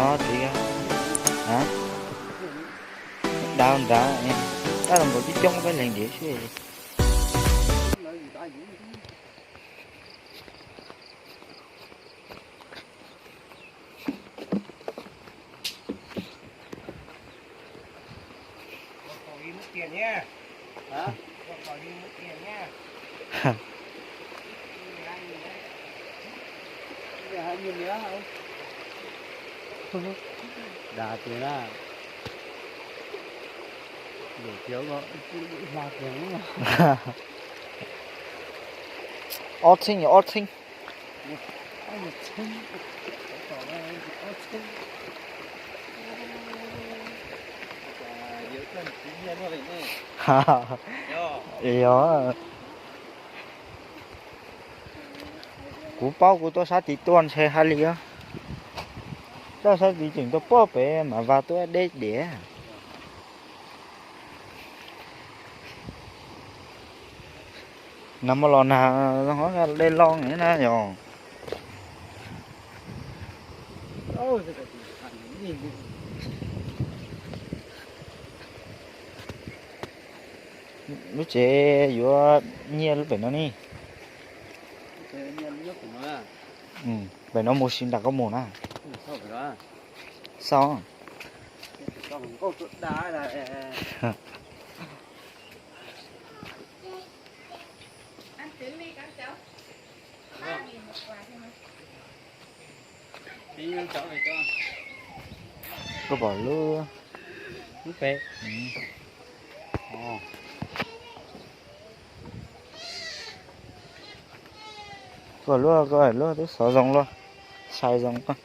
nó đi hả đau đã em đó là một cái chung với liền địa chứ đi mất tiền nhá. Hả? Còn đi mất tiền nhá. Hai nghìn nữa không? Đà tiền à? Để thiếu nó là tiền mà. 어팅 어팅 이요 cú bao của tôi sát tí tuần xe hai lì á tôi sát tí chừng tôi bóp về mà vào tôi để nằm mà lò nào nó hỏi lên lon nữa nè rồi lúc trẻ vừa nhia lúc nó đi vậy nó mua xin đặt có mua nè sao có bỏ lúa Lúc về. có lúa tôi sợ rong luôn sai rong quá